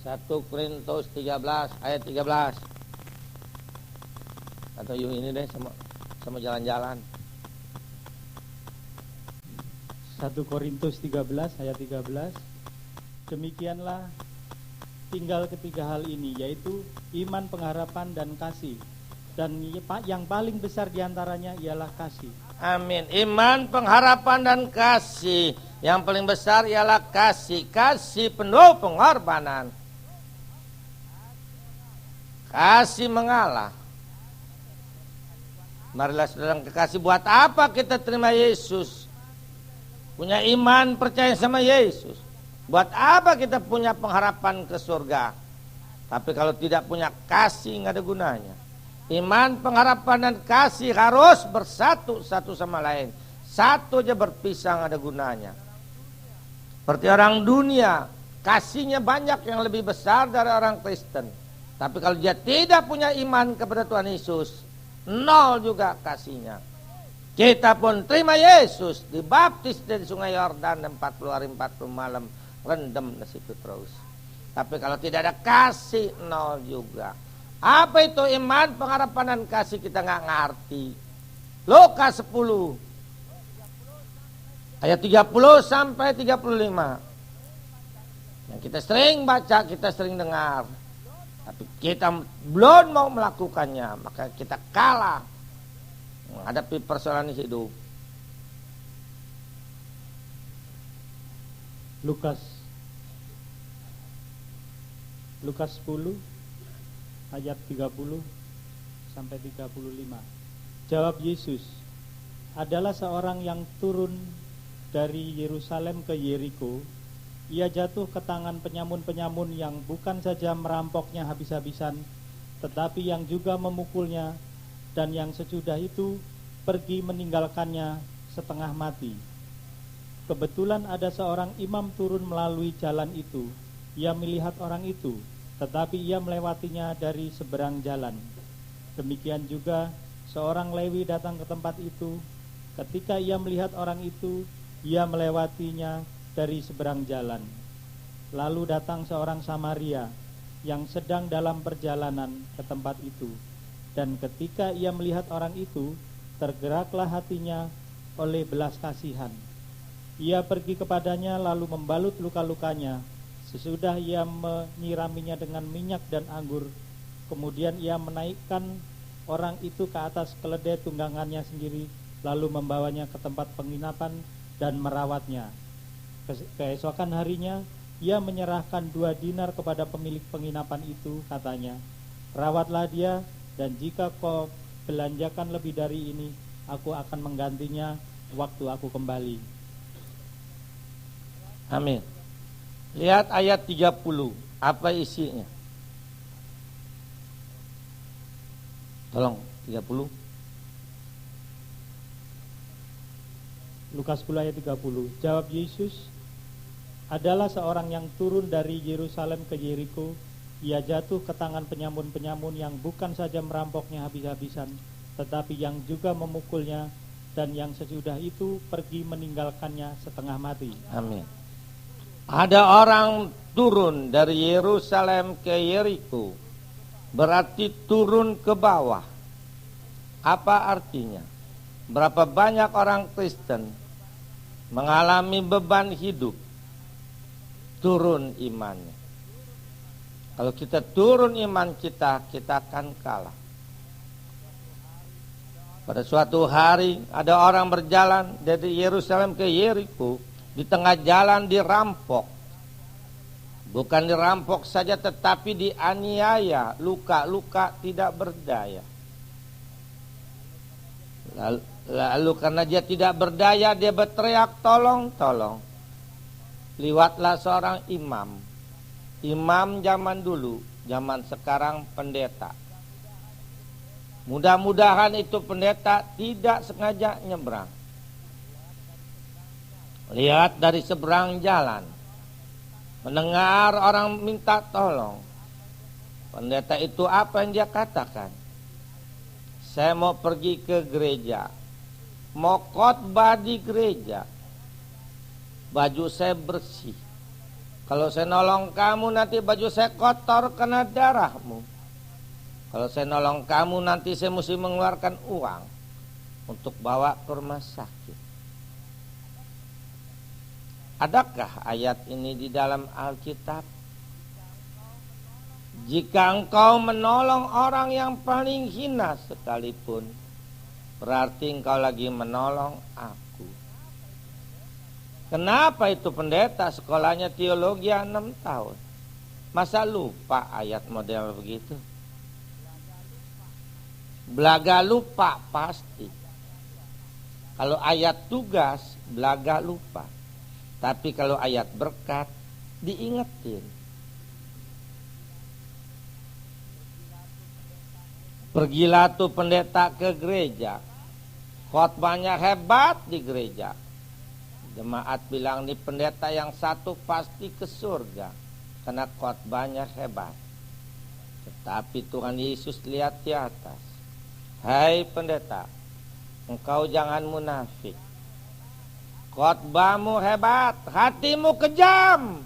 1 Korintus 13 ayat 13. Atau yuk ini deh sama jalan-jalan. 1 Korintus 13 ayat 13. Demikianlah tinggal ketiga hal ini, yaitu iman, pengharapan, dan kasih. Dan yang paling besar diantaranya ialah kasih. Amin. Iman, pengharapan, dan kasih. Yang paling besar ialah kasih. Kasih penuh pengorbanan. Kasih mengalah. Marilah saudara kekasih, buat apa kita terima Yesus? Punya iman, percaya sama Yesus. Buat apa kita punya pengharapan ke surga? Tapi kalau tidak punya kasih, nggak ada gunanya. Iman, pengharapan, dan kasih harus bersatu satu sama lain. Satu aja berpisah nggak ada gunanya. Seperti orang dunia, kasihnya banyak yang lebih besar dari orang Kristen. Tapi kalau dia tidak punya iman kepada Tuhan Yesus, nol juga kasihnya. Kita pun terima Yesus, dibaptis dari sungai Yordan 40 hari 40 malam, rendam di situ terus. Tapi kalau tidak ada kasih, nol juga. Apa itu iman, pengharapan, dan kasih kita nggak ngerti. Lukas 10 ayat 30 sampai 35. Yang kita sering baca, kita sering dengar. Tapi kita belum mau melakukannya, maka kita kalah menghadapi persoalan hidup. Lukas 10 ayat 30 sampai 35. Jawab Yesus, adalah seorang yang turun dari Yerusalem ke Yeriko. Ia jatuh ke tangan penyamun-penyamun yang bukan saja merampoknya habis-habisan, tetapi yang juga memukulnya, dan yang sesudah itu pergi meninggalkannya setengah mati. Kebetulan ada seorang imam turun melalui jalan itu. Ia melihat orang itu, tetapi ia melewatinya dari seberang jalan. Demikian juga seorang Lewi datang ke tempat itu. Ketika ia melihat orang itu, ia melewatinya dari seberang jalan. Lalu datang seorang Samaria yang sedang dalam perjalanan ke tempat itu. Dan ketika ia melihat orang itu, tergeraklah hatinya oleh belas kasihan. Ia pergi kepadanya lalu membalut luka-lukanya. Sesudah ia menyiraminya dengan minyak dan anggur, kemudian ia menaikkan orang itu ke atas keledai tunggangannya sendiri, lalu membawanya ke tempat penginapan dan merawatnya. Keesokan harinya ia menyerahkan 2 dinar kepada pemilik penginapan itu, katanya, rawatlah dia, dan jika kau belanjakan lebih dari ini, aku akan menggantinya waktu aku kembali. Amin. Lihat ayat 30, apa isinya? Tolong 30. Lukas 10 ayat 30. Jawab Yesus, adalah seorang yang turun dari Yerusalem ke Yeriko. Ia jatuh ke tangan penyamun-penyamun yang bukan saja merampoknya habis-habisan, tetapi yang juga memukulnya, dan yang sesudah itu pergi meninggalkannya setengah mati. Amin. Ada orang turun dari Yerusalem ke Yeriko, berarti turun ke bawah. Apa artinya? Berapa banyak orang Kristen mengalami beban hidup, turun imannya. Kalau kita turun iman kita akan kalah. Pada suatu hari ada orang berjalan dari Yerusalem ke Yeriko, di tengah jalan dirampok. Bukan dirampok saja, tetapi dianiaya, luka-luka tidak berdaya. Lalu karena dia tidak berdaya, dia berteriak, tolong, tolong. Liwatlah seorang imam. Imam zaman dulu, zaman sekarang pendeta. Mudah-mudahan itu pendeta tidak sengaja nyebrang. Lihat dari seberang jalan, mendengar orang minta tolong. Pendeta itu apa yang dia katakan? Saya mau pergi ke gereja, mau khotbah di gereja. Baju saya bersih, Kalau saya nolong kamu nanti baju saya kotor kena darahmu. Kalau saya nolong kamu nanti saya mesti mengeluarkan uang untuk bawa ke rumah sakit. Adakah ayat ini di dalam Alkitab? Jika engkau menolong orang yang paling hina sekalipun, berarti engkau lagi menolong aku. Kenapa itu pendeta sekolahnya teologi 6 tahun? Masa lupa ayat model begitu? Belaga lupa pasti. Kalau ayat tugas, belaga lupa. Tapi kalau ayat berkat, diingetin. Pergilah tuh pendeta ke gereja. Khotbahnya hebat di gereja. Jemaat bilang nih pendeta yang satu pasti ke surga karena khotbahnya hebat. Tetapi Tuhan Yesus lihat di atas. Hai pendeta, engkau jangan munafik. Khotbahmu hebat, hatimu kejam.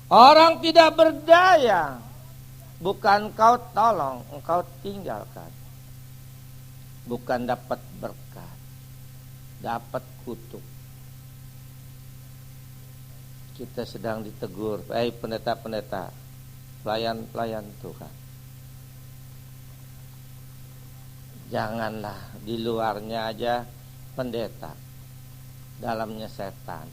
Orang tidak berdaya. Bukan kau tolong, engkau tinggalkan. Bukan dapat berkat, dapat kutuk. Kita sedang ditegur, pendeta-pendeta, pelayan-pelayan Tuhan. Janganlah di luarnya aja pendeta, dalamnya setan.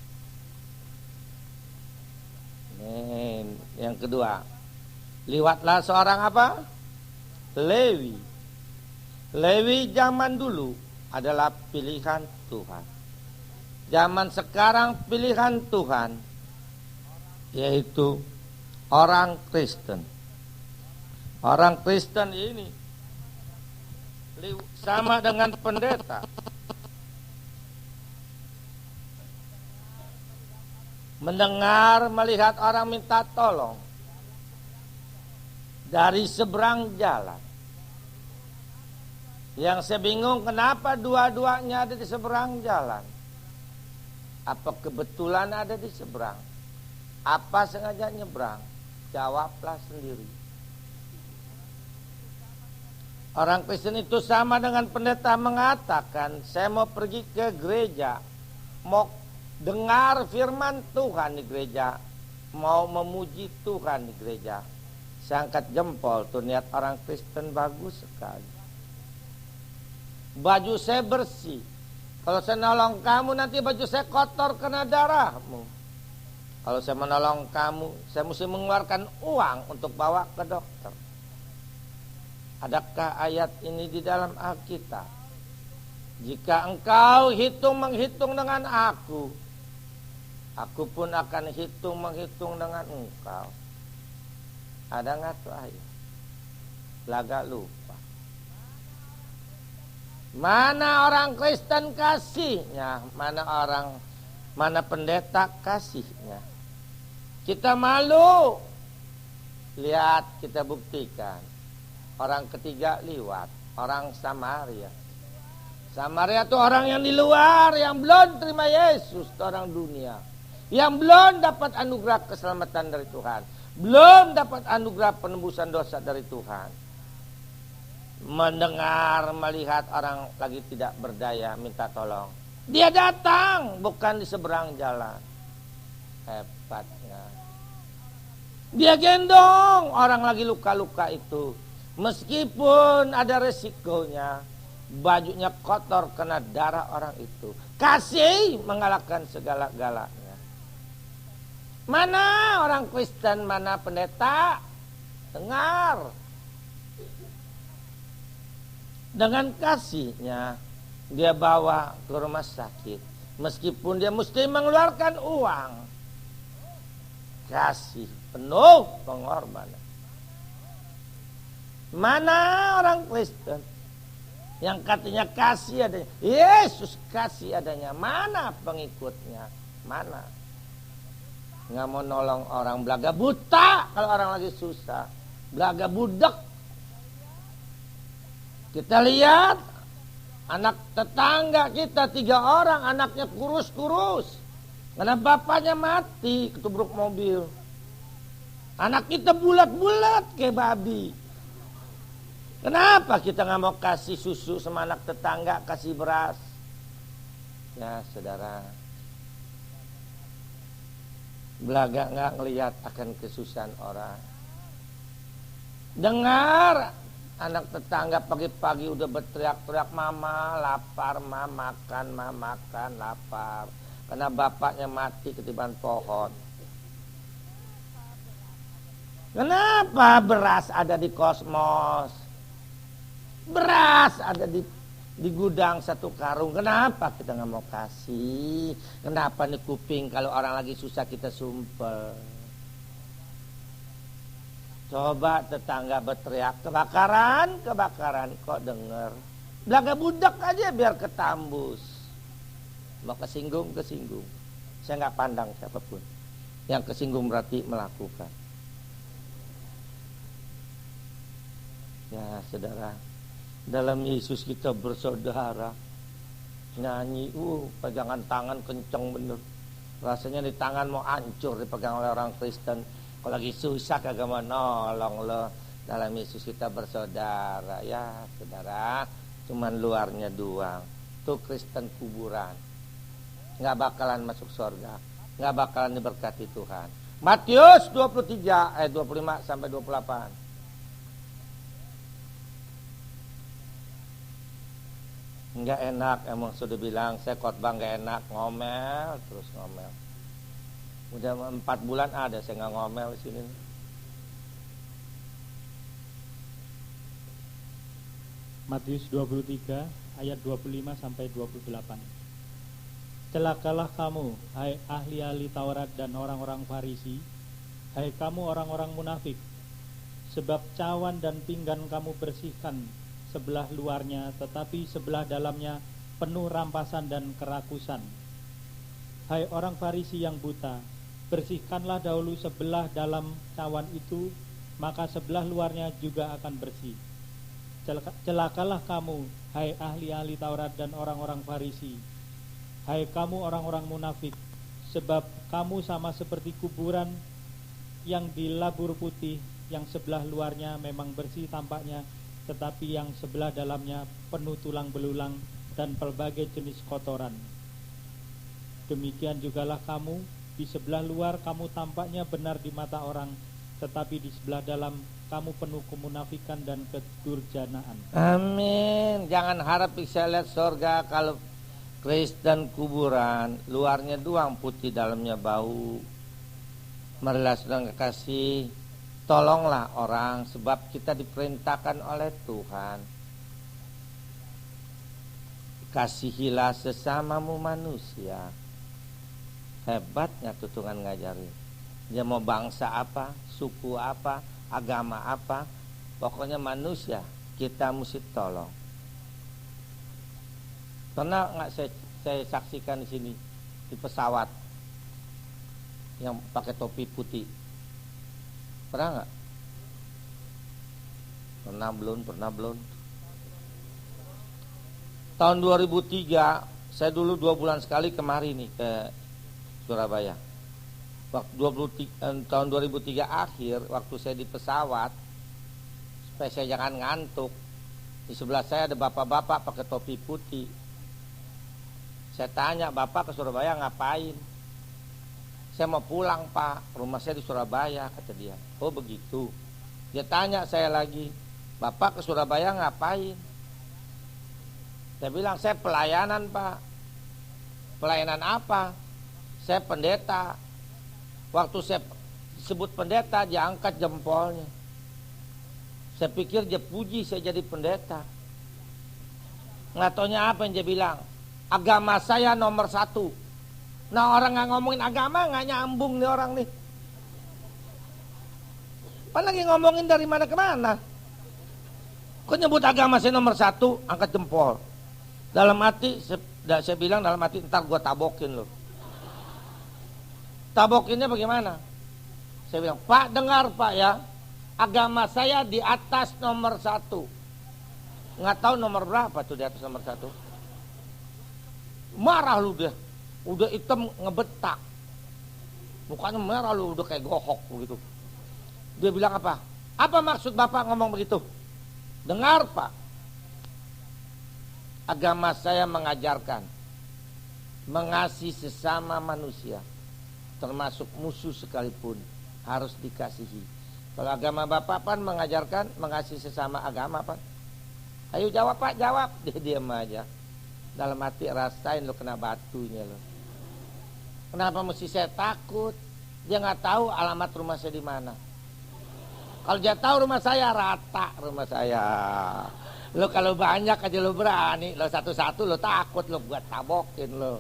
Ini yang kedua. Liwatlah seorang apa? Lewi. Lewi zaman dulu adalah pilihan Tuhan. Zaman sekarang pilihan Tuhan, yaitu orang Kristen. Orang Kristen ini sama dengan pendeta. Mendengar, melihat orang minta tolong dari seberang jalan. Yang saya bingung kenapa dua-duanya ada di seberang jalan. Apa kebetulan ada di seberang? Apa sengaja nyebrang? Jawablah sendiri. Orang Kristen itu sama dengan pendeta mengatakan, saya mau pergi ke gereja, mau dengar firman Tuhan di gereja, mau memuji Tuhan di gereja. Saya angkat jempol tuh, niat orang Kristen bagus sekali. Baju saya bersih. Kalau saya nolong kamu nanti baju saya kotor kena darahmu. Kalau saya menolong kamu, saya mesti mengeluarkan uang untuk bawa ke dokter. Adakah ayat ini di dalam Alkitab? Jika engkau menghitung dengan aku pun akan menghitung dengan engkau. Ada nggak tuh ayat? Laga lupa. Mana orang Kristen kasihnya? Mana pendeta kasihnya? Kita malu. Lihat, kita buktikan. Orang ketiga liwat, orang Samaria. Samaria itu orang yang di luar, yang belum terima Yesus, orang dunia. Yang belum dapat anugerah keselamatan dari Tuhan. Belum dapat anugerah penembusan dosa dari Tuhan. Mendengar, melihat orang lagi tidak berdaya, minta tolong. Dia datang, bukan di seberang jalan. Hebatnya. Dia gendong orang lagi luka-luka itu. Meskipun ada resikonya, bajunya kotor kena darah orang itu. Kasih mengalahkan segala-galanya. Mana orang Kristen, mana pendeta? Dengar. Dengan kasihnya dia bawa ke rumah sakit. Meskipun dia mesti mengeluarkan uang. Kasih penuh pengorbanan. Mana orang Kristen yang katanya kasih adanya? Yesus kasih adanya. Mana pengikutnya? Mana? Nggak mau nolong orang, belaga buta kalau orang lagi susah, belaga budak. Kita lihat anak tetangga kita 3 orang, anaknya kurus-kurus, Karena bapaknya mati ketubruk mobil. Anak kita bulat-bulat kayak babi. Kenapa kita nggak mau kasih susu sama anak tetangga, kasih beras? Ya saudara, belaga nggak ngelihat akan kesusahan orang. Dengar anak tetangga pagi-pagi udah berteriak-teriak, mama lapar, mama makan, lapar. Karena bapaknya mati ketiban pohon. Kenapa beras ada di kosmos? Beras ada di gudang satu karung. Kenapa kita nggak mau kasih? Kenapa nih kuping kalau orang lagi susah kita sumpel? Coba tetangga berteriak kebakaran, kok denger? Belaga budak aja biar ketambus. Mau kesinggung. Saya nggak pandang siapapun. Yang kesinggung berarti melakukan. Ya saudara, dalam Yesus kita bersaudara. Nyanyi, pegangan tangan kenceng bener. Rasanya di tangan mau hancur dipegang oleh orang Kristen. Kalau lagi susah kagak mau nolong lo. Dalam Yesus kita bersaudara. Ya saudara, cuman luarnya doang. Tuh Kristen kuburan, nggak bakalan masuk surga, nggak bakalan diberkati Tuhan. Matius 23 ayat 25 sampai 28. Nggak enak, emang sudah bilang saya khotbah nggak enak, ngomel terus ngomel. Udah 4 bulan ada saya nggak ngomel di sini. Matius 23 ayat 25 sampai 28. Celakalah kamu, hai ahli-ahli Taurat dan orang-orang Farisi, hai kamu orang-orang munafik, sebab cawan dan pinggan kamu bersihkan sebelah luarnya, tetapi sebelah dalamnya penuh rampasan dan kerakusan. Hai orang Farisi yang buta, bersihkanlah dahulu sebelah dalam cawan itu, maka sebelah luarnya juga akan bersih. Celakalah kamu, hai ahli-ahli Taurat dan orang-orang Farisi, hai kamu orang-orang munafik, sebab kamu sama seperti kuburan yang dilabur putih, yang sebelah luarnya memang bersih tampaknya, tetapi yang sebelah dalamnya penuh tulang belulang dan pelbagai jenis kotoran. Demikian jugalah kamu, di sebelah luar kamu tampaknya benar di mata orang, tetapi di sebelah dalam kamu penuh kemunafikan dan kedurjanaan. Amin. Jangan harap bisa lihat surga kalau Kristen kuburan, luarnya doang putih, dalamnya bau. Marilah saudara kekasih, tolonglah orang, sebab kita diperintahkan oleh Tuhan. Kasihilah sesamamu manusia. Hebatnya tuh Tuhan ngajarin. Dia mau bangsa apa, suku apa, agama apa, pokoknya manusia kita mesti tolong. Pernah nggak saya saksikan di sini di pesawat yang pakai topi putih? Pernah nggak? Pernah belum. Tahun 2003, saya dulu 2 bulan sekali kemari nih ke Surabaya. Waktu tahun 2003 akhir, waktu saya di pesawat, supaya saya jangan ngantuk, di sebelah saya ada bapak-bapak pakai topi putih. Saya tanya, bapak ke Surabaya ngapain? Saya mau pulang pak, rumah saya di Surabaya, kata dia. Oh begitu. Dia tanya saya lagi, bapak ke Surabaya ngapain? Saya bilang, saya pelayanan pak. Pelayanan apa? Saya pendeta. Waktu saya sebut pendeta, dia angkat jempolnya. Saya pikir dia puji saya jadi pendeta. Nggak taunya apa yang dia bilang, agama saya nomor 1. Nah orang nggak ngomongin agama nggak nyambung nih orang nih. Pan lagi ngomongin dari mana ke mana. Kok nyebut agama saya nomor 1, angkat jempol. Dalam hati, saya bilang dalam hati, ntar gue tabokin loh. Tabokinnya bagaimana? Saya bilang, Pak dengar Pak ya, agama saya di atas nomor 1. Nggak tahu nomor berapa tuh di atas nomor 1. Marah lu dia. udah hitam ngebetak, mukanya merah lu, udah kayak gohok begitu. Dia bilang apa? Apa maksud Bapak ngomong begitu? Dengar Pak, agama saya mengajarkan mengasihi sesama manusia, termasuk musuh sekalipun harus dikasihi. Kalau agama Bapak Pan mengajarkan mengasihi sesama agama Pan. Ayo jawab Pak, jawab. Dia diam aja. Dalam hati rasain lo kena batunya lo. Kenapa mesti saya takut? Dia nggak tahu alamat rumah saya di mana. Kalau dia tahu rumah saya, rata rumah saya. Lo kalau banyak aja lo berani, lo satu-satu lo takut, lo buat tabokin lo.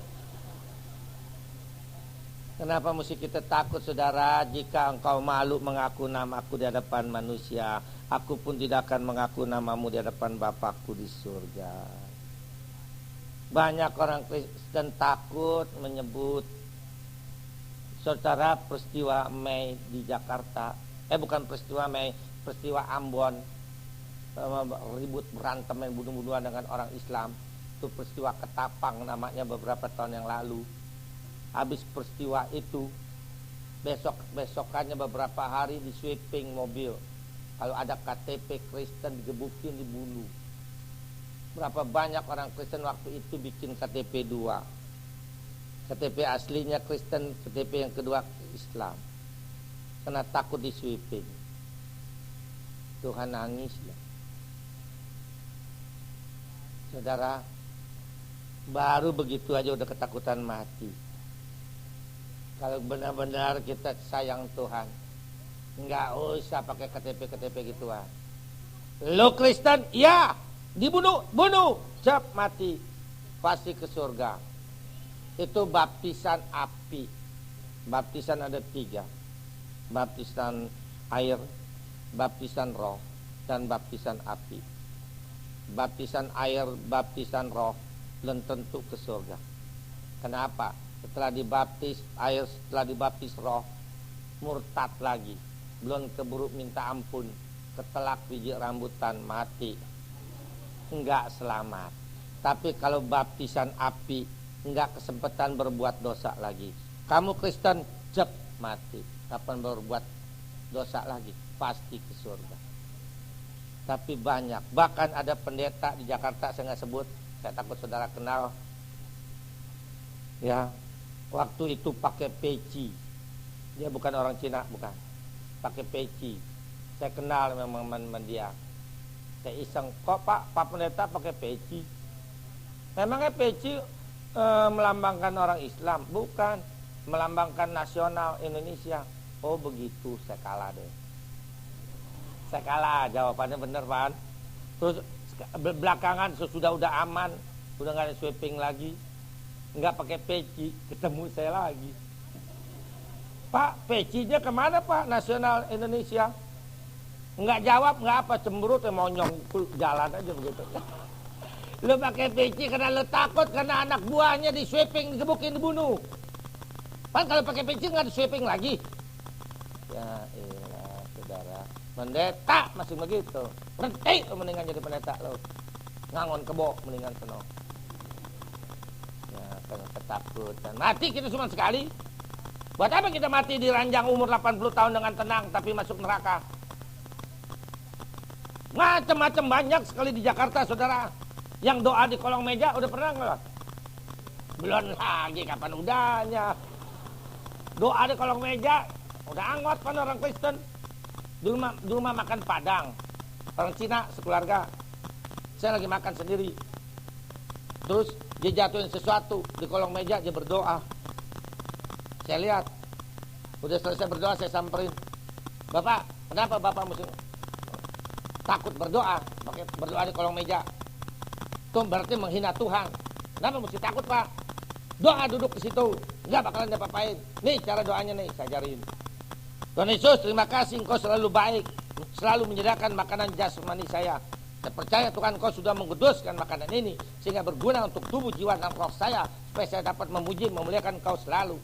Kenapa mesti kita takut saudara? Jika engkau malu mengaku namaku di hadapan manusia, aku pun tidak akan mengaku namamu di hadapan Bapakku di surga. Banyak orang Kristen takut menyebut saudara peristiwa Mei di Jakarta. Bukan peristiwa Mei, peristiwa Ambon, ribut berantem dan bunuh-bunuhan dengan orang Islam. Itu peristiwa Ketapang namanya beberapa tahun yang lalu. Habis peristiwa itu, besokannya beberapa hari di sweeping mobil. Kalau ada KTP Kristen digebukin, dibunuh. Berapa banyak orang Kristen waktu itu bikin KTP 2. KTP aslinya Kristen, KTP yang kedua Islam. Karena takut di sweeping. Tuhan nangis ya. Saudara, baru begitu aja udah ketakutan mati. Kalau benar-benar kita sayang Tuhan, nggak usah pakai KTP gituan. Lo Kristen, ya, dibunuh, bunuh, cap mati, pasti ke surga. Itu baptisan api. Baptisan ada 3, baptisan air, baptisan roh, dan baptisan api. Baptisan air, baptisan roh, belum tentu ke surga. Kenapa? Setelah dibaptis air, setelah dibaptis roh, murtad lagi, belum keburu minta ampun, ketelak biji rambutan, mati, enggak selamat. Tapi kalau baptisan api, enggak kesempatan berbuat dosa lagi. Kamu Kristen, jep, mati. Kapan berbuat dosa lagi? Pasti ke surga. Tapi banyak, bahkan ada pendeta di Jakarta, saya nggak sebut, saya takut saudara kenal. Ya, waktu itu pakai peci. Dia bukan orang Cina, bukan. Pakai peci. Saya kenal memang dia. Saya iseng, kok Pak pendeta pakai peci? Memangnya peci melambangkan orang Islam? Bukan, melambangkan nasional Indonesia. Oh begitu, saya kalah deh. Saya kalah, jawabannya bener Pak. Terus belakangan sesudah udah aman, udah nggak ada sweeping lagi, nggak pakai peci, ketemu saya lagi. Pak, pecinya kemana Pak, nasional Indonesia? Nggak jawab, nggak apa, cemberut, mau nyongkul jalan aja begitu. Lo pakai peci karena lo takut karena anak buahnya di sweeping, digebukin, dibunuh. Pan kalau pakai peci nggak di sweeping lagi. Ya elah saudara, pendeta masih begitu. Berhenti lo mendingan jadi pendeta lo. Ngangon kebo mendingan seno. Ya karena ketakutan. Mati kita cuma sekali. Buat apa kita mati di ranjang umur 80 tahun dengan tenang tapi masuk neraka? Macam-macam banyak sekali di Jakarta saudara. Yang doa di kolong meja udah pernah nggak? Belum lagi, kapan udahnya. Doa di kolong meja udah anggot kan orang Kristen. Di rumah makan Padang, orang Cina sekeluarga. Saya lagi makan sendiri. Terus dia jatuhin sesuatu di kolong meja, dia berdoa. Saya lihat, udah selesai berdoa saya samperin. Bapak, kenapa Bapak mesti takut berdoa? Pakai berdoa di kolong meja. Itu berarti menghina Tuhan. Kenapa mesti takut Pak? Doa duduk di situ, nggak bakalan diapa-apain. Nih cara doanya nih, saya ajarin. Tuhan Yesus, terima kasih Engkau selalu baik, selalu menyediakan makanan jasmani saya. Saya percaya Tuhan Engkau sudah mengkuduskan makanan ini sehingga berguna untuk tubuh, jiwa, dan roh saya, supaya saya dapat memuji, memuliakan Engkau selalu.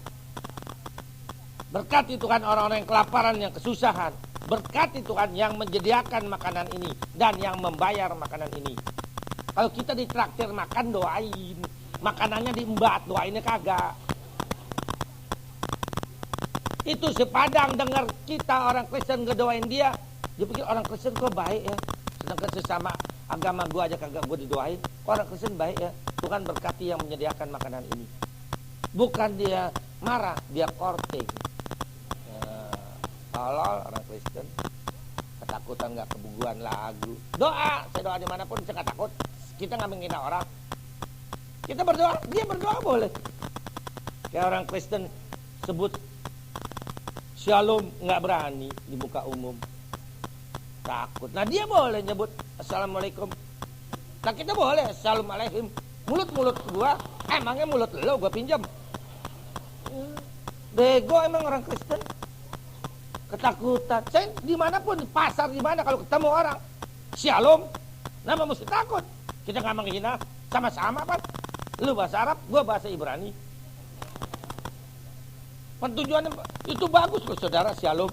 Berkati Tuhan orang-orang yang kelaparan, yang kesusahan. Berkati Tuhan yang menyediakan makanan ini dan yang membayar makanan ini. Kalau kita ditraktir makan, doain. Makanannya diembat, doainnya kagak. Itu si Padang dengar kita orang Kristen ngedoain dia pikir orang Kristen kok baik ya, sedangkan sesama agama gue aja kagak gue didoain. Orang Kristen baik ya, Tuhan berkati yang menyediakan makanan ini. Bukan dia marah, dia korting. Tolol orang Kristen, ketakutan nggak kebuguan lagu. Doa, saya doa dimanapun saya nggak takut. Kita nggak menghina orang, kita berdoa, dia berdoa boleh. Kayak orang Kristen sebut Shalom nggak berani di muka umum, takut. Nah dia boleh nyebut Assalamualaikum. Nah kita boleh Assalamualaikum. Mulut gua, emangnya mulut lo gua pinjam? Bego emang orang Kristen. Ketakutan. Saya dimanapun, pasar dimana kalau ketemu orang Shalom, nama mesti takut. Kita nggak menghina, sama-sama kan. Lu bahasa Arab, gua bahasa Ibrani. Pentujuan itu bagus loh saudara. Shalom,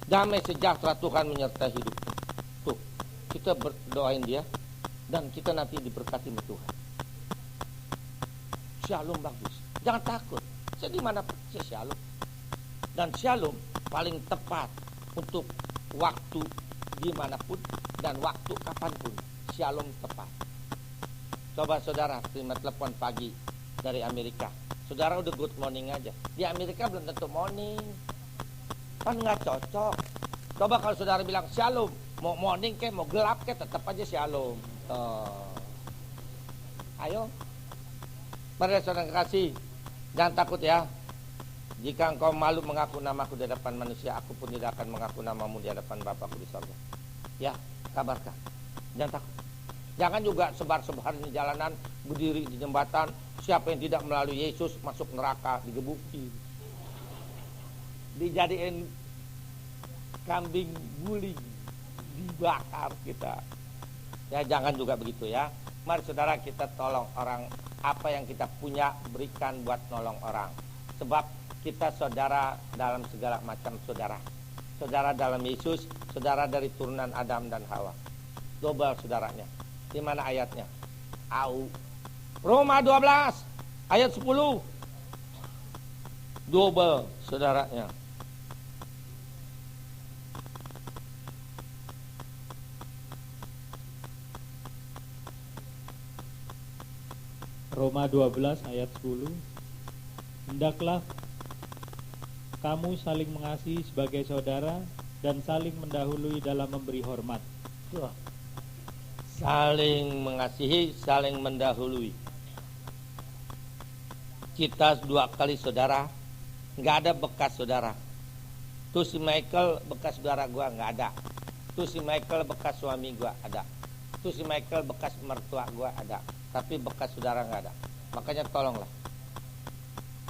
damai sejahtera Tuhan menyertai hidup. Tuh, kita berdoain dia dan kita nanti diberkati oleh Tuhan. Shalom bagus, jangan takut. Saya dimanapun saya shalom. Dan shalom paling tepat untuk waktu dimanapun dan waktu kapanpun. Shalom tepat. Coba saudara terima telepon pagi dari Amerika. Saudara udah good morning aja. Di Amerika belum tentu morning. Kan nggak cocok. Coba kalau saudara bilang shalom, mau morning ke, mau gelap ke, tetap aja shalom. Ayo. Mari saudara kasih, jangan takut ya. Jika engkau malu mengaku namaku di hadapan manusia, aku pun tidak akan mengaku namamu di hadapan Bapakku di sorga. Ya, kabarkan. Jangan takut. Jangan juga sebar-sebar di jalanan, berdiri di jembatan. Siapa yang tidak melalui Yesus masuk neraka, digebukin, dijadiin kambing guling, dibakar kita. Ya jangan juga begitu ya. Mari saudara kita tolong orang. Apa yang kita punya berikan buat nolong orang. Sebab kita saudara dalam segala macam saudara. Saudara dalam Yesus, saudara dari turunan Adam dan Hawa. Double saudaranya. Di mana ayatnya? Roma 12 ayat 10. Double saudaranya. Roma 12 ayat 10. Hendaklah kamu saling mengasihi sebagai saudara dan saling mendahului dalam memberi hormat. Saling mengasihi, saling mendahului. Kita dua kali saudara, nggak ada bekas saudara. Tuh si Michael bekas saudara gua nggak ada. Tuh si Michael bekas suami gua ada. Tuh si Michael bekas mertua gua ada. Tapi bekas saudara nggak ada. Makanya tolonglah.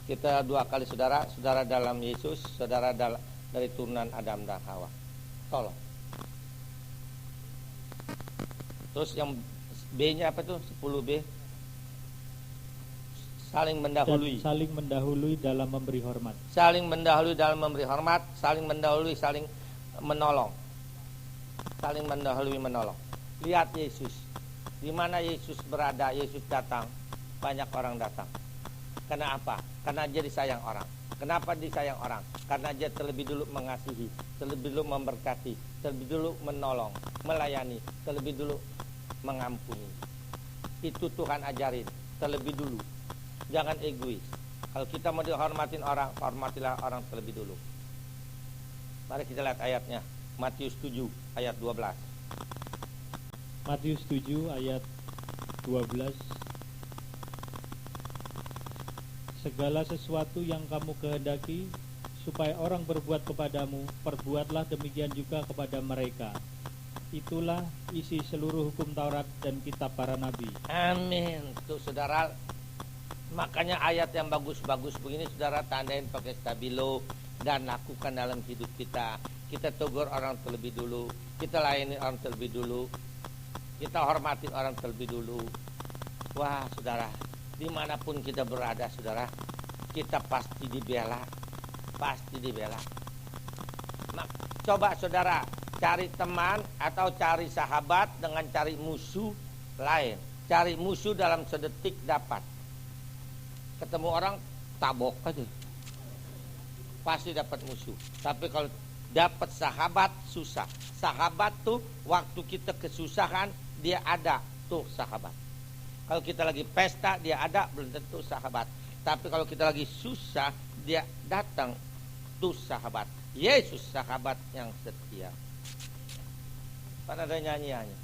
Kita dua kali saudara, saudara dalam Yesus, saudara dari turunan Adam dan Hawa. Tolong. Terus yang B-nya apa tuh? 10B. Saling mendahului. Dan saling mendahului dalam memberi hormat. Saling mendahului dalam memberi hormat, saling mendahului, saling menolong. Saling mendahului menolong. Lihat Yesus. Di mana Yesus berada, Yesus datang, banyak orang datang. Karena apa? Karena dia disayang orang. Kenapa disayang orang? Karena dia terlebih dulu mengasihi, terlebih dulu memberkati, terlebih dulu menolong, melayani, terlebih dulu mengampuni. Itu Tuhan ajarin, terlebih dulu. Jangan egois. Kalau kita mau dihormatin orang, hormatilah orang terlebih dulu. Mari kita lihat ayatnya. Matius 7 ayat 12. Matius 7 ayat 12. Segala sesuatu yang kamu kehendaki supaya orang berbuat kepadamu, perbuatlah demikian juga kepada mereka. Itulah isi seluruh hukum Taurat dan kitab para nabi. Amin. Tuh saudara, makanya ayat yang bagus-bagus begini saudara tandain pakai stabilo dan lakukan dalam hidup kita. Kita tegur orang terlebih dulu, kita layani orang terlebih dulu, kita hormati orang terlebih dulu. Wah saudara, dimanapun kita berada saudara, kita pasti dibela. Pasti dibela. Nah, coba saudara cari teman atau cari sahabat dengan cari musuh lain. Cari musuh dalam sedetik dapat. Ketemu orang tabok aja. pasti dapat musuh. Tapi kalau dapat sahabat, susah. Sahabat tuh waktu kita kesusahan dia ada, tuh sahabat. Kalau kita lagi pesta dia ada, belum tentu sahabat. Tapi kalau kita lagi susah dia datang, tuh sahabat. Yesus sahabat yang setia. Kan ada nyanyiannya.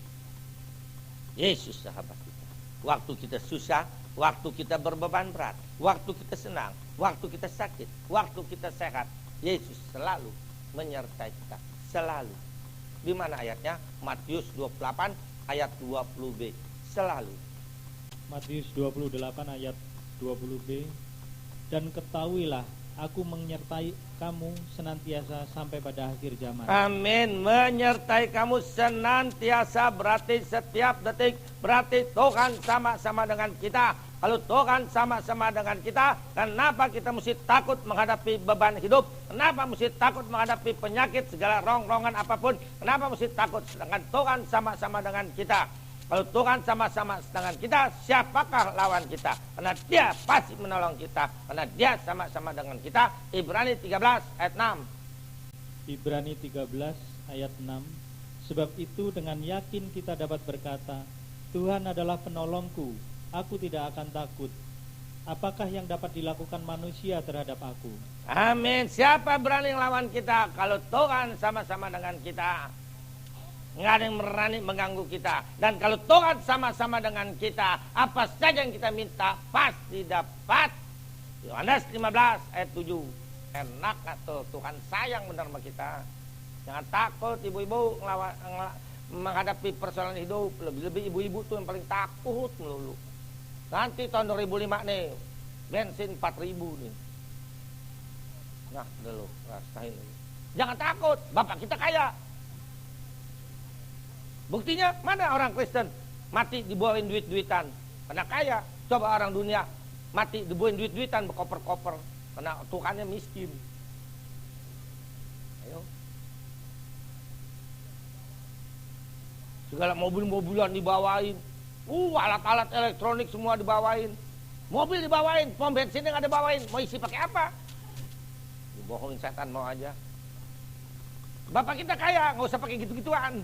Yesus sahabat kita. Waktu kita susah, waktu kita berbeban berat, waktu kita senang, waktu kita sakit, waktu kita sehat, Yesus selalu menyertai kita, selalu. Di mana ayatnya? Matius 28 ayat 20b. Selalu. Matius 28 ayat 20b. Dan ketahuilah, aku menyertai kamu senantiasa sampai pada akhir zaman. Amin. Menyertai kamu senantiasa berarti setiap detik, berarti Tuhan sama-sama dengan kita. Kalau Tuhan sama-sama dengan kita, kenapa kita mesti takut menghadapi beban hidup? Kenapa mesti takut menghadapi penyakit segala rongrongan apapun? Kenapa mesti takut? Sedangkan Tuhan sama-sama dengan kita. Kalau Tuhan sama-sama dengan kita, siapakah lawan kita? Karena dia pasti menolong kita. Karena dia sama-sama dengan kita. Ibrani 13 ayat 6. Ibrani 13 ayat 6. Sebab itu dengan yakin kita dapat berkata, Tuhan adalah penolongku, aku tidak akan takut. Apakah yang dapat dilakukan manusia terhadap aku? Amin. Siapa berani lawan kita? Kalau Tuhan sama-sama dengan kita, nggak ada yang berani mengganggu kita. Dan kalau Tuhan sama-sama dengan kita, apa saja yang kita minta pasti dapat. Yohanes 15 ayat 7. Enak atau Tuhan sayang benar sama kita. Jangan takut ibu-ibu menghadapi persoalan hidup. Lebih ibu-ibu tuh yang paling takut melulu. Nanti tahun 2005 nih, bensin 4.000 nih. Nah, udah lo rasain. Jangan takut, bapak kita kaya. Buktinya mana orang Kristen mati dibawain duit-duitan karena kaya. Coba orang dunia mati dibawain duit-duitan berkoper-koper karena Tuhannya miskin. Ayo. Segala mobil-mobilan dibawain. Alat-alat elektronik semua dibawain. Mobil dibawain, pom bensinnya nggak dibawain. Mau isi pakai apa? Dibohongin setan mau aja. Bapak kita kaya, nggak usah pakai gitu-gituan.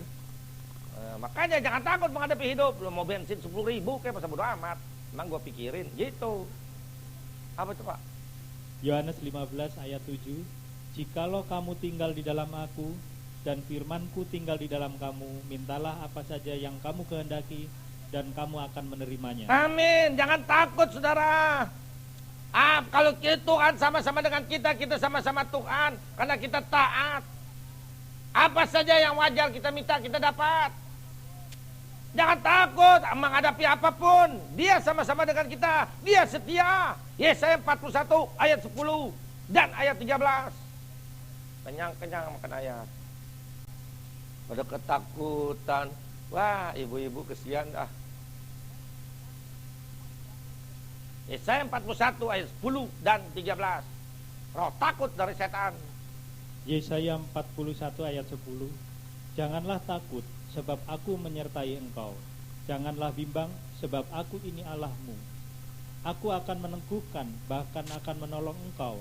Makanya jangan takut menghadapi hidup. Lo mau bensin 10.000 kayak masa bodo amat. Emang gue pikirin gitu. Apa itu Pak? Yohanes 15 ayat 7. Jikalau kamu tinggal di dalam aku dan firmanku tinggal di dalam kamu, mintalah apa saja yang kamu kehendaki dan kamu akan menerimanya. Amin. Jangan takut saudara. Kalau Tuhan sama-sama dengan kita, kita sama-sama Tuhan. Karena kita taat. Apa saja yang wajar kita minta, kita dapat. Jangan takut menghadapi apapun. Dia sama-sama dengan kita. Dia setia. Yesaya 41 ayat 10 dan ayat 13. Kenyang-kenyang makan ayat. Pada ketakutan. Wah, ibu-ibu kesian dah. Yesaya 41 ayat 10 dan 13. Roh takut dari setan. Yesaya 41 ayat 10. Janganlah takut, sebab aku menyertai engkau. Janganlah bimbang, sebab aku ini Allahmu. Aku akan meneguhkan, bahkan akan menolong engkau.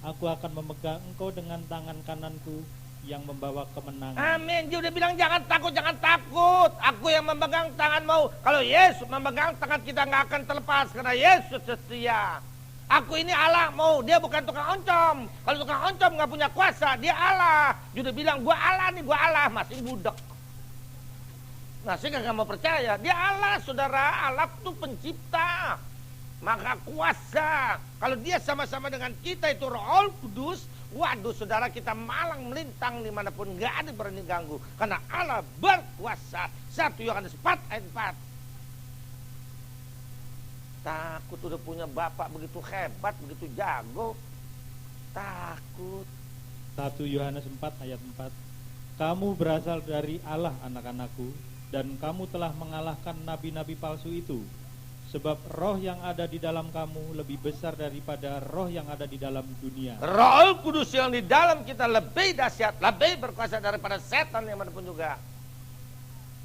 Aku akan memegang engkau dengan tangan kananku yang membawa kemenangan. Amin. Dia udah bilang jangan takut, jangan takut. Aku yang memegang tanganmu. Kalau Yesus memegang tangan kita nggak akan terlepas karena Yesus setia. Aku ini Allahmu. Dia bukan tukang oncom. Kalau tukang oncom nggak punya kuasa, dia Allah. Dia udah bilang gua Allah nih, gua Allah. Masih budak. Masih nggak mau percaya. Dia Allah, saudara. Allah itu pencipta. Maka kuasa. Kalau dia sama-sama dengan kita itu Roh Kudus. Waduh saudara, kita malang melintang dimanapun, gak ada berani ganggu. Karena Allah berkuasa. 1 Yohanes 4 ayat 4. Takut udah punya bapak begitu hebat, begitu jago. Takut. 1 Yohanes 4 ayat 4. Kamu berasal dari Allah anak-anakku, dan kamu telah mengalahkan nabi-nabi palsu itu. Sebab roh yang ada di dalam kamu lebih besar daripada roh yang ada di dalam dunia. Roh Kudus yang di dalam kita lebih dahsyat, lebih berkuasa daripada setan yang manapun juga.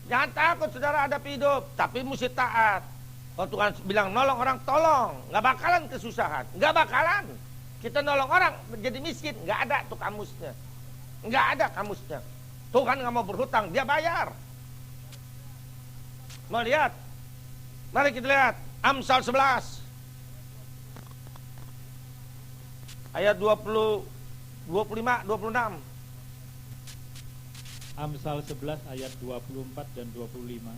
Jangan takut saudara hadapi hidup, tapi mesti taat. Kalau Tuhan bilang nolong orang, tolong. Gak bakalan kesusahan, gak bakalan. Kita nolong orang menjadi miskin, nggak ada tuh kamusnya. Nggak ada kamusnya. Tuhan nggak mau berhutang, dia bayar. Mau lihat? Mari kita lihat Amsal 11 ayat 20, 25, 26. Amsal 11 ayat 24 dan 25.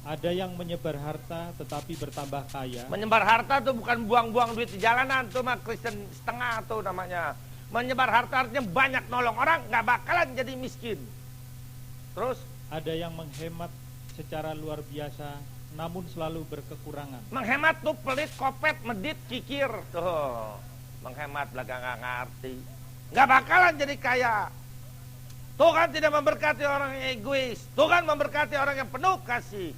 Ada yang menyebar harta tetapi bertambah kaya. Menyebar harta tuh bukan buang-buang duit di jalanan, tuh mah Kristen setengah tuh namanya. Menyebar harta artinya banyak nolong orang, nggak bakalan jadi miskin. Terus ada yang menghemat secara luar biasa namun selalu berkekurangan. menghemat tuh pelit, kopet, medit, kikir tuh. Menghemat belakang nggak ngerti, nggak bakalan jadi kaya. Tuhan tidak memberkati orang yang egois. Tuhan memberkati orang yang penuh kasih.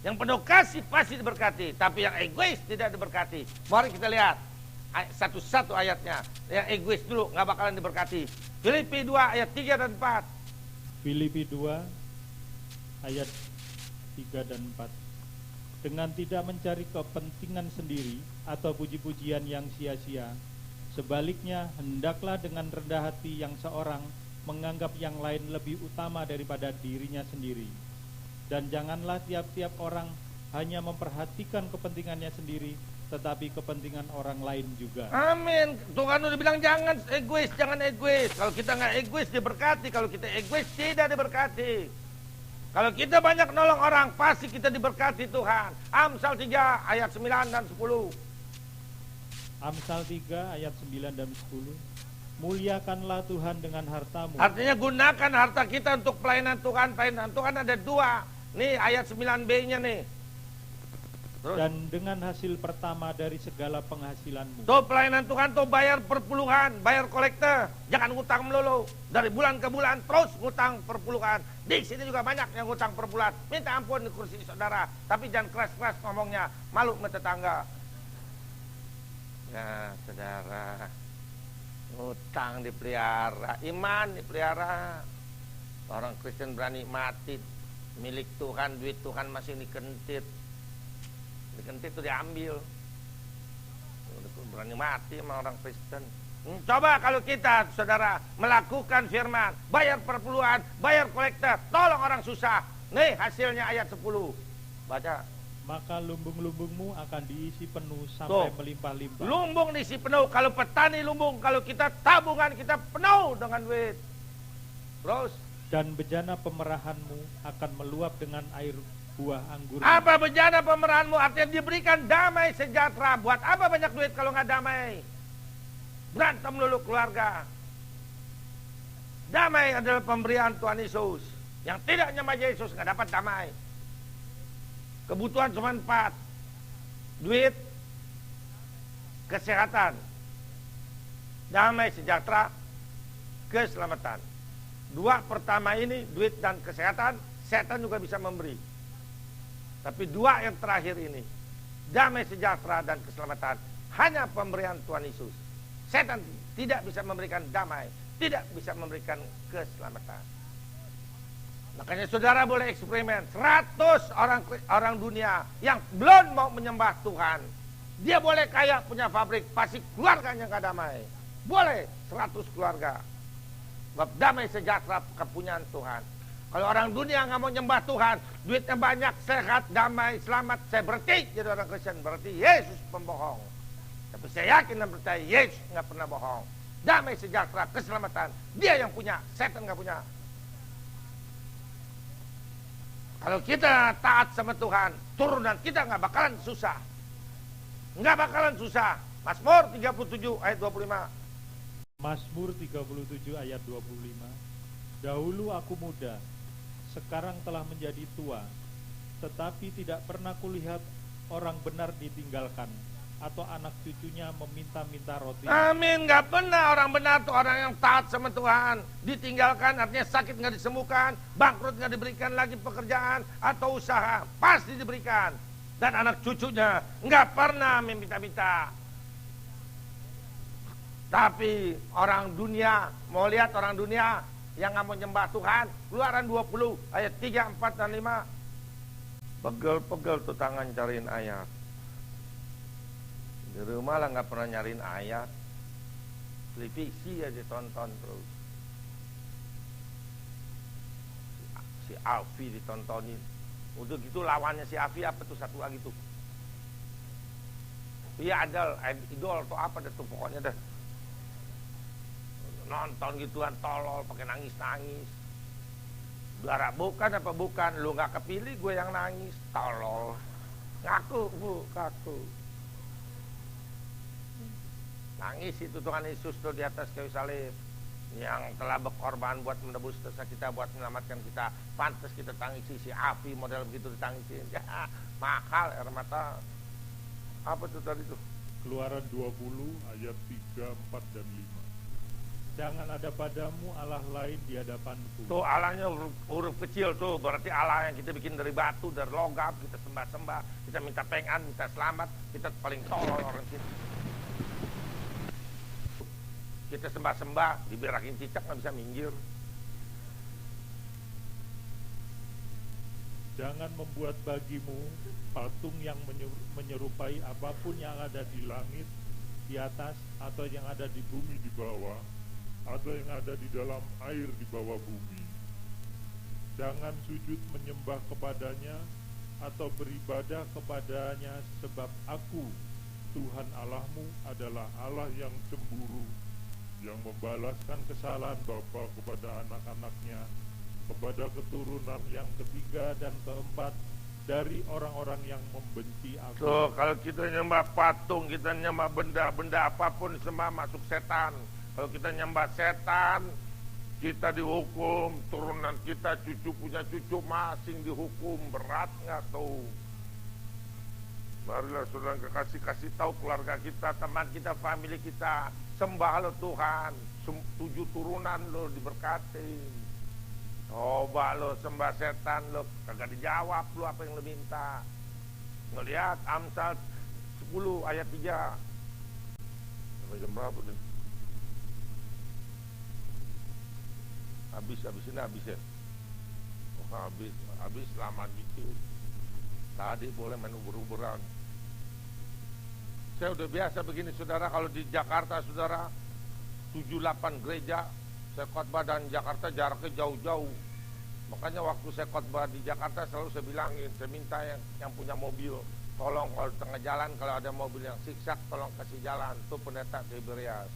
Yang penuh kasih pasti diberkati, tapi yang egois tidak diberkati. Mari kita lihat satu-satu ayatnya. Yang egois dulu nggak bakalan diberkati. Filipi 2 ayat 3 dan 4. Filipi 2 ayat 3 dan 4. Dengan tidak mencari kepentingan sendiri atau puji-pujian yang sia-sia, sebaliknya hendaklah dengan rendah hati yang seorang menganggap yang lain lebih utama daripada dirinya sendiri. Dan janganlah tiap-tiap orang hanya memperhatikan kepentingannya sendiri, tetapi kepentingan orang lain juga. Amin. Tuhan udah bilang jangan egois, jangan egois. Kalau kita nggak egois diberkati, kalau kita egois tidak diberkati. Kalau kita banyak nolong orang, pasti kita diberkati Tuhan. Amsal 3 ayat 9 dan 10. Amsal 3 ayat 9 dan 10. Muliakanlah Tuhan dengan hartamu. Artinya gunakan harta kita untuk pelayanan Tuhan. Pelayanan Tuhan ada 2. Nih ayat 9b-nya nih. Terus. Dan dengan hasil pertama dari segala penghasilanmu. Tuh pelayanan Tuhan tuh bayar perpuluhan, bayar kolektor. Jangan ngutang melulu. Dari bulan ke bulan terus ngutang perpuluhan. Di sini juga banyak yang ngutang per bulan. Minta ampun di kursi saudara, tapi jangan keras-keras ngomongnya, malu sama tetangga. Ya, saudara, ngutang dipelihara, iman dipelihara. Orang Kristen berani mati, milik Tuhan, duit Tuhan masih dikentit. Dikentit itu diambil. Berani mati sama orang Kristen. Coba kalau kita, saudara, melakukan firman, bayar perpuluhan, bayar kolektor, tolong orang susah. Nih hasilnya ayat 10. Baca. Maka lumbung-lumbungmu akan diisi penuh sampai melimpah-limpah. Lumbung diisi penuh. Kalau petani lumbung, kalau kita tabungan kita penuh dengan duit. Terus. Dan bejana pemerahanmu akan meluap dengan air buah anggur. Apa bejana pemerahanmu? Artinya diberikan damai sejahtera. Buat apa banyak duit kalau nggak damai? Berantem dulu keluarga. Damai adalah pemberian Tuhan Yesus. Yang tidak nyembah Yesus nggak dapat damai. Kebutuhan cuma 4. Duit, kesehatan, damai sejahtera, keselamatan. 2 pertama ini, duit dan kesehatan, setan juga bisa memberi. Tapi 2 yang terakhir ini, damai sejahtera dan keselamatan, hanya pemberian Tuhan Yesus. Setan tidak bisa memberikan damai, tidak bisa memberikan keselamatan. Makanya saudara boleh eksperimen. 100 orang dunia yang belum mau menyembah Tuhan, dia boleh kaya, punya pabrik, pasti keluarganya gak damai. Boleh 100 keluarga. Sebab damai sejahtera kepunyaan Tuhan. Kalau orang dunia gak mau nyembah Tuhan, duitnya banyak, sehat, damai, selamat, saya berhenti jadi orang Kristen. Berarti Yesus pembohong. Tapi saya yakin dan percaya Yesus gak pernah bohong. Damai sejahtera, keselamatan, dia yang punya, setan gak punya. Kalau kita taat sama Tuhan, turunan kita nggak bakalan susah. Nggak bakalan susah. Mazmur 37 ayat 25. Mazmur 37 ayat 25. Dahulu aku muda, sekarang telah menjadi tua, tetapi tidak pernah kulihat orang benar ditinggalkan, atau anak cucunya meminta-minta roti. Amin. Nggak pernah orang benar tuh orang yang taat sama Tuhan ditinggalkan, artinya sakit nggak disembuhkan, bangkrut nggak diberikan lagi pekerjaan atau usaha, pasti diberikan. Dan anak cucunya nggak pernah meminta-minta. Tapi orang dunia, mau lihat orang dunia yang nggak mau nyembah Tuhan, Keluaran 20 ayat 3, 4, dan 5. Pegel-pegel tuh tangan cariin ayat. Di rumah lah nggak pernah nyariin ayat. televisi aja tonton terus. Si Alfi ditontonin. Udah gitu lawannya si Alfi apa tuh satu lagi tuh? Iya ada idol atau apa deh tuh pokoknya dah. Nonton gituan tolol pakai nangis-nangis. Darah bukan apa bukan? Lu nggak kepilih gue yang nangis, tolol. Ngaku bu, ngaku. Nangis itu Tuhan Yesus tuh di atas kayu salib yang telah berkorban buat menebus dosa kita, buat menyelamatkan kita. Pantas kita tangisi si api model begitu ditangisin. Ya, mahal air mata. Apa tuh tadi tuh? Keluaran 20 ayat 3, 4 dan 5. Jangan ada padamu Allah lain di hadapanku. Tuh Allahnya huruf kecil tuh, berarti Allah yang kita bikin dari batu, dari logam, kita sembah-sembah, kita minta pengan, minta selamat, kita paling tolol orang kita. Kita sembah-sembah, diberakin cicak nggak bisa minggir. Jangan membuat bagimu patung yang menyerupai apapun yang ada di langit, di atas, atau yang ada di bumi di bawah, atau yang ada di dalam air di bawah bumi. Jangan sujud menyembah kepadanya atau beribadah kepadanya, sebab aku, Tuhan Allahmu, adalah Allah yang cemburu, yang membalaskan kesalahan bapa kepada anak-anaknya, kepada keturunan yang ketiga dan keempat dari orang-orang yang membenci aku. Tuh kalau kita nyembah patung, kita nyembah benda-benda apapun, semua masuk setan. Kalau kita nyembah setan, kita dihukum, turunan kita, cucu punya cucu masing dihukum, berat nggak tuh? Marilah saudara kasih tahu keluarga kita, teman kita, family kita, sembah lo Tuhan, 7 turunan lo diberkati. Coba lo sembah setan lo, kagak dijawab lo apa yang lo minta. Ngelihat Amsal 10 ayat 3. Sampai jam berapa nih? Habis ya. Oh, habis lama gitu. Tadi boleh main ubur-uburan. Saya udah biasa begini saudara, kalau di Jakarta saudara 7-8 gereja saya khotbah, dan Jakarta jaraknya jauh-jauh. Makanya waktu saya khotbah di Jakarta selalu saya bilangin, saya minta yang punya mobil, tolong kalau di tengah jalan kalau ada mobil yang siksak tolong kasih jalan. Itu pendeta Tiberias.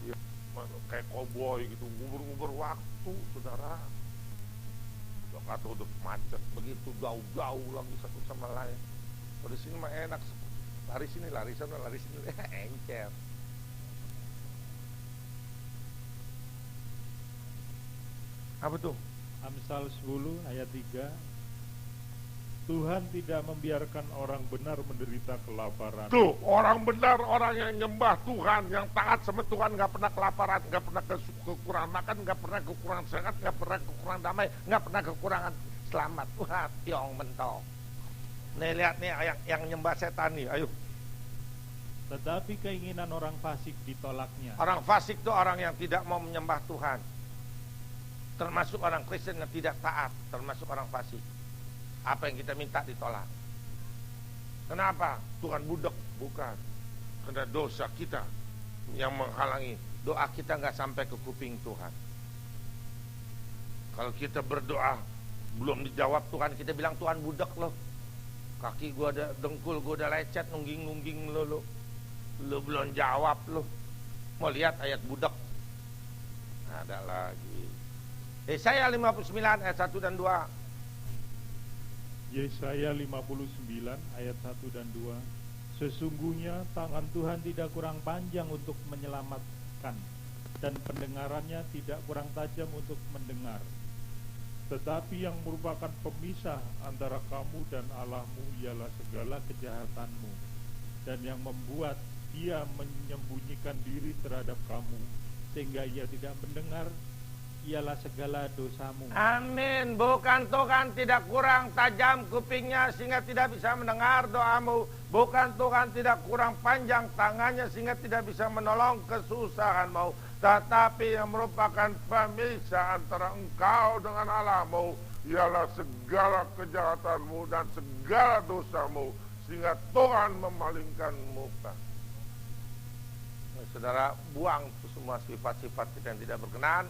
Ya, kayak koboi gitu, ngubur-ngubur waktu saudara. Jakarta udah macet begitu, jauh-jauh lagi satu sama lain. Kalau di sini mah enak, lari sini, lari sana, lari sini, encer. Apa tuh? Amsal 10 ayat 3. Tuhan tidak membiarkan orang benar menderita kelaparan. Tuh, orang benar, orang yang nyembah Tuhan, yang taat sama Tuhan, gak pernah kelaparan, gak pernah kekurangan makan, gak pernah kekurangan sehat, gak pernah kekurangan damai, gak pernah kekurangan selamat. Wah, tiong mentok. Nih lihat nih yang nyembah setan nih, ayo. Tetapi keinginan orang fasik ditolaknya. Orang fasik itu orang yang tidak mau menyembah Tuhan. Termasuk orang Kristen yang tidak taat, termasuk orang fasik. Apa yang kita minta ditolak. Kenapa? Tuhan budak? Bukan. Karena dosa kita yang menghalangi doa kita nggak sampai ke kuping Tuhan. Kalau kita berdoa belum dijawab Tuhan, kita bilang Tuhan budak loh. Kaki gua ada dengkul, gua udah lecet, nungging lo belum jawab lo. Mau lihat ayat budak? Ada lagi. Yesaya 59 ayat 1 dan 2. Yesaya 59 ayat 1 dan 2. Sesungguhnya tangan Tuhan tidak kurang panjang untuk menyelamatkan, dan pendengarannya tidak kurang tajam untuk mendengar. Tetapi yang merupakan pemisah antara kamu dan Allahmu ialah segala kejahatanmu, dan yang membuat Dia menyembunyikan diri terhadap kamu sehingga Ia tidak mendengar ialah segala dosamu. Amin. Bukan Tuhan tidak kurang tajam kupingnya sehingga tidak bisa mendengar doamu. Bukan Tuhan tidak kurang panjang tangannya sehingga tidak bisa menolong kesusahanmu. Tetapi yang merupakan pemisah antara engkau dengan Allahmu ialah segala kejahatanmu dan segala dosamu, sehingga Tuhan memalingkan muka. Nah, saudara, buang semua sifat-sifat kita yang tidak berkenan,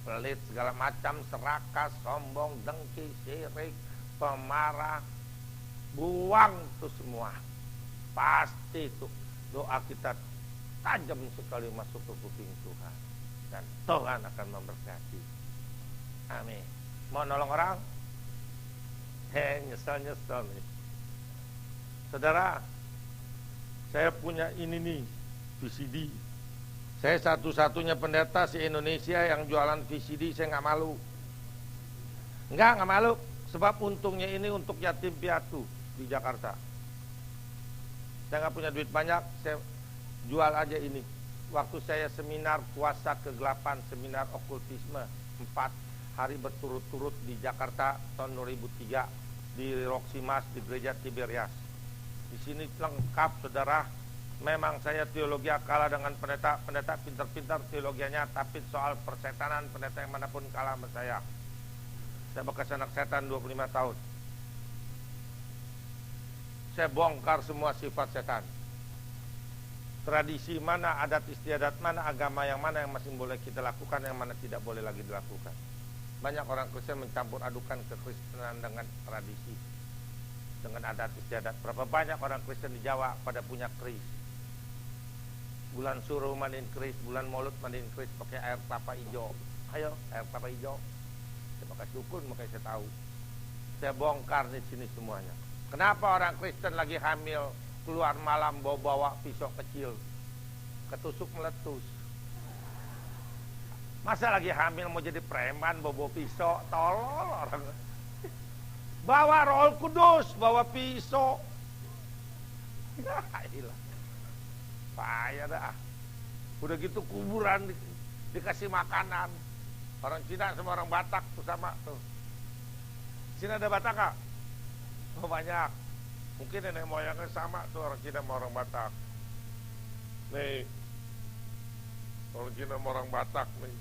pelit, segala macam, serakah, sombong, dengki, syirik, pemarah. Buang itu semua. Pasti itu doa kita tajam sekali masuk ke kuping Tuhan, dan Tuhan akan memberkati. Amin. Mau nolong orang? Nyesel nih. Saudara, saya punya ini nih, VCD. Saya satu-satunya pendeta di Indonesia yang jualan VCD. Saya nggak malu. Nggak malu. Sebab untungnya ini untuk yatim piatu di Jakarta. Saya nggak punya duit banyak, saya jual aja ini. Waktu saya seminar puasa kegelapan, seminar okultisme 4 hari berturut-turut di Jakarta tahun 2003 di Roxy Mas di gereja Tiberias. Di sini lengkap, saudara. Memang saya teologi kalah dengan pendeta pintar-pintar teologianya, tapi soal persetanan pendeta yang manapun kalah sama saya. Saya bekas anak setan 25 tahun. Saya bongkar semua sifat setan. Tradisi mana, adat istiadat mana, agama yang mana yang masih boleh kita lakukan, yang mana tidak boleh lagi dilakukan. Banyak orang Kristen mencampur adukan kekristenan dengan tradisi, dengan adat istiadat. Berapa banyak orang Kristen di Jawa pada punya keris. Bulan suruh mandiin keris, bulan Maulud mandiin keris pakai air kelapa hijau. Ayo, air kelapa hijau. Saya pakai dukun, makanya saya tahu. Saya bongkar di sini semuanya. Kenapa orang Kristen lagi hamil keluar malam bawa pisau kecil, ketusuk meletus? Masa lagi hamil mau jadi preman bawa pisau? Tolol orang. Bawa Roh Kudus, bawa pisau. Hilang. Payah dah. Udah gitu kuburan dikasih makanan. Orang Cina sama orang Batak tuh sama tuh. Cina ada Batak gak? Oh banyak. Mungkin nenek moyangnya sama tuh, orang Cina sama orang Batak. Nih, orang Cina sama orang Batak nih.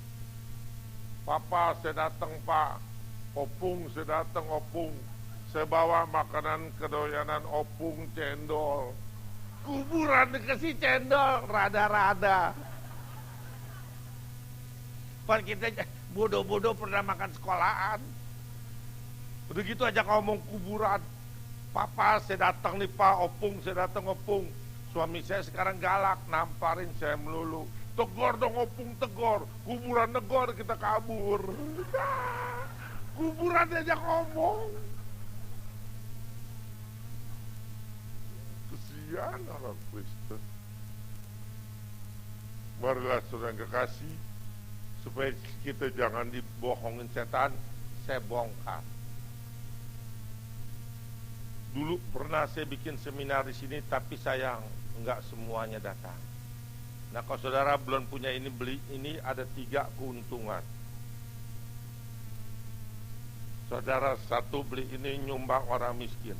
Papa saya datang pak, opung saya datang opung. Saya bawa makanan kedoyanan opung cendol. Kuburan dikasih cendol, rada-rada. Pan kita bodoh-bodoh pernah makan sekolahan. Udah gitu aja ngomong kuburan. Papa saya datang nih pak, opung saya datang opung. Suami saya sekarang galak, namparin saya melulu. Tegor dong opung, tegor. Kuburan negor kita kabur. Kuburan aja ngomong. Kesian orang Kristen. Marilah saudara kekasih, supaya kita jangan dibohongin setan, saya bongkar. Dulu pernah saya bikin seminar di sini, tapi sayang enggak semuanya datang. Nah, kalau saudara belum punya ini, beli ini, ada 3 keuntungan. Saudara, 1 beli ini nyumbang orang miskin.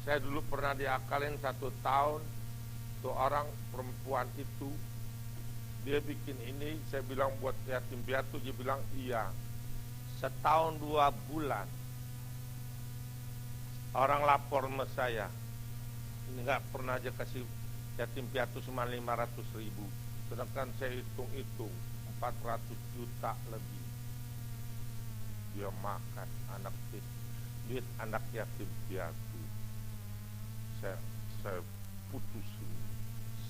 Saya dulu pernah diakalin 1 tahun, tuh orang perempuan itu dia bikin ini, saya bilang buat yatim piatu, dia bilang iya. Setahun 2 bulan orang lapor sama saya, ini nggak pernah aja kasih yatim piatu cuma 500.000, sedangkan saya hitung-hitung 400 juta lebih dia makan duit anak yatim piatu. Saya putusin,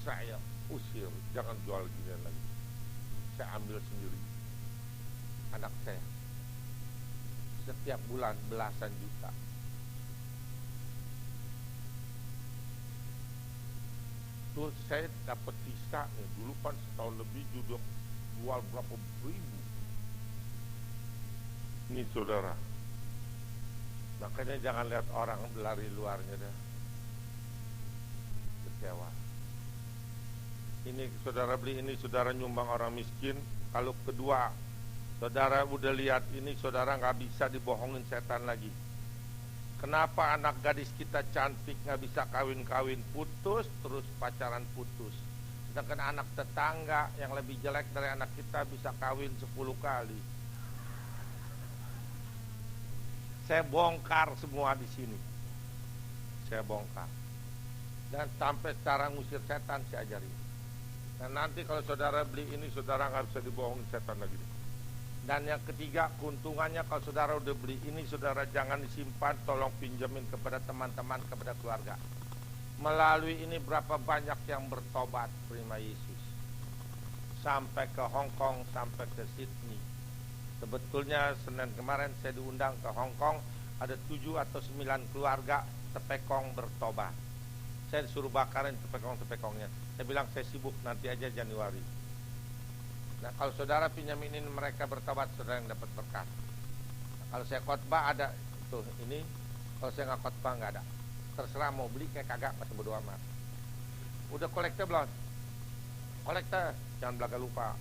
saya usir, jangan jual gini lagi. Saya ambil sendiri anak saya, setiap bulan belasan juta. Tuh saya dapat visa nih, dulu kan setahun lebih juga jual berapa ribu. Nih saudara, makanya jangan lihat orang lari luarnya dah, kecewa. Ini saudara beli ini, saudara nyumbang orang miskin. Kalau kedua, saudara udah lihat ini, saudara nggak bisa dibohongin setan lagi. Kenapa anak gadis kita cantik nggak bisa kawin-kawin, putus terus pacaran putus. Sedangkan anak tetangga yang lebih jelek dari anak kita bisa kawin 10 kali. Saya bongkar semua di sini. saya bongkar. Dan sampai cara ngusir setan saya ajari. Dan nanti kalau saudara beli ini, saudara nggak bisa dibohongin setan lagi. Dan yang ketiga, keuntungannya kalau saudara udah beli ini, saudara jangan disimpan, tolong pinjemin kepada teman-teman, kepada keluarga. Melalui ini berapa banyak yang bertobat terima Yesus. Sampai ke Hong Kong, sampai ke Sydney. Sebetulnya Senin kemarin saya diundang ke Hong Kong, ada 7 atau 9 keluarga tepekong bertobat. Saya disuruh bakarin tepekong-tepekongnya. Saya bilang saya sibuk, nanti aja Januari. Nah, kalau saudara pinjamin ini mereka bertobat, saudara yang dapat berkat. Nah, kalau saya khotbah ada tuh ini, kalau saya nggak khotbah nggak ada. Terserah mau beli kayak kagak, masih bodo amat. Udah kolektor belum? Kolektor, jangan belaga lupa.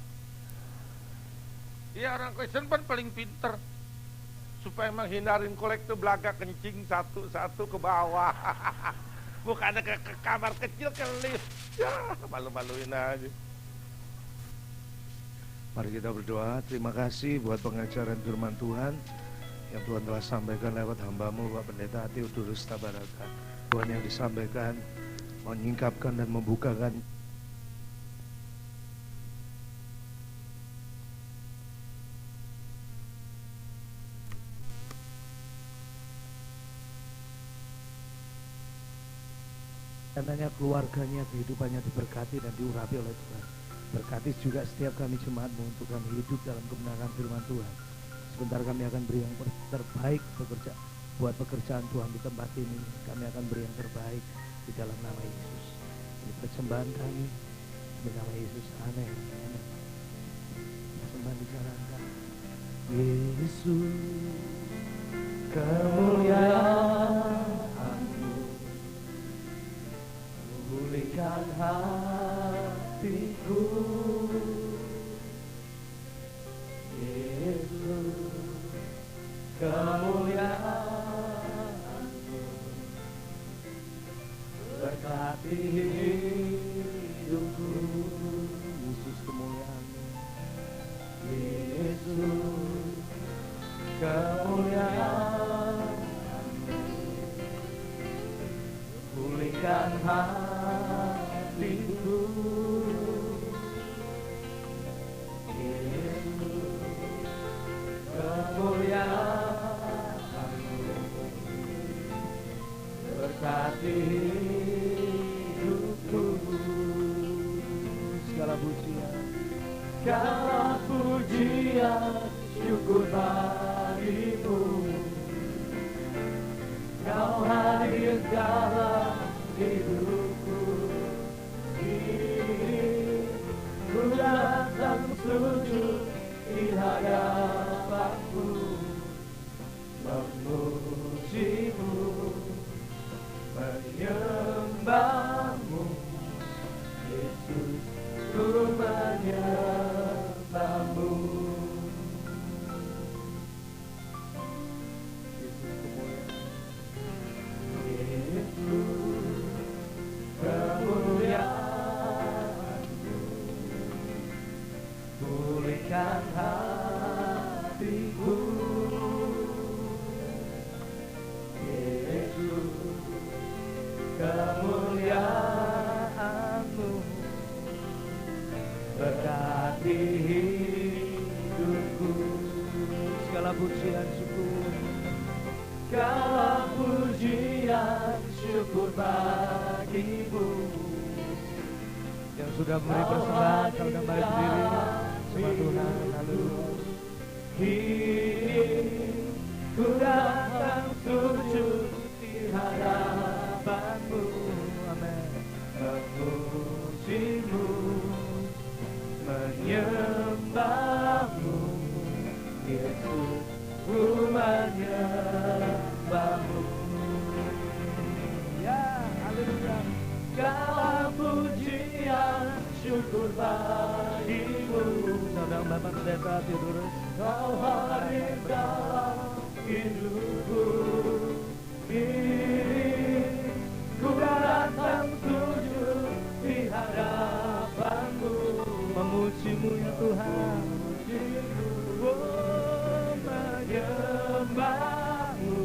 Iya, orang Kristen pun paling pinter supaya menghindarin kolektor belaga kencing satu-satu ke bawah. Bukan ke kamar kecil, ke lift. Ya, malu-maluin aja. Mari kita berdoa. Terima kasih buat pengajaran firman Tuhan yang Tuhan telah sampaikan lewat hamba-Mu Bapak Pendeta Theodorus Tabaraka. Tuhan yang disampaikan menyingkapkan dan membukakan karenanya keluarganya, kehidupannya diberkati dan diurapi oleh Tuhan. Berkati juga setiap kami jemaat-Mu untuk kami hidup dalam kebenaran firman Tuhan. Sebentar kami akan beri yang terbaik buat pekerjaan Tuhan di tempat ini. Kami akan beri yang terbaik di dalam nama Yesus. Ini persembahan kami di nama Yesus. Amin. Amin. Persembahan dijalankan. Yesus, kemuliaan-Mu pulihkan hatiku. Yesus, kemuliaan-Mu berkati hidupku. Yesus, kemuliaan-Mu. Yesus, kemuliaan-Mu pulihkan hatiku. Yesus, kemuliaan-Mu berkati hidupku. Segala pujian, segala pujian, syukur bagimu. Kau hadir dalam hidupku. Kini ku datang sujud di hadapan-Mu, memuji-Mu, menyembah-Mu. Yesus, ku menyembah-Mu. Kemuliaan-Mu pulihkan hatiku. Yesus, kemuliaan-Mu berkati hidupku. Segala pujian syukur, segala pujian syukur bagimu. Yang sudah memberi persembahan, kalau sudah mari berdiri sama Tuhan. Lalu kini ku datang sujud di hadapan-Mu. Amin. Memuji-Mu, menyembah-Mu. Yesus, ku menyembah-Mu. Ya, haleluya. Segala pujian syukur bagimu. Saudara Bapak Pendeta Theodorus, Kau hadir dalam hidupku. Kini ku datang sujud di hadapan-Mu, memuji-Mu ya Tuhan. Memuji-Mu, menyembah-Mu.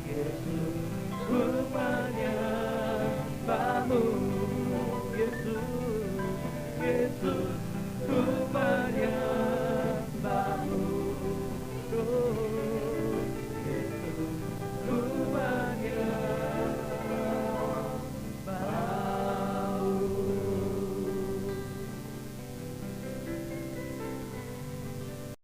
Yesus, ku menyembah-Mu. Yesus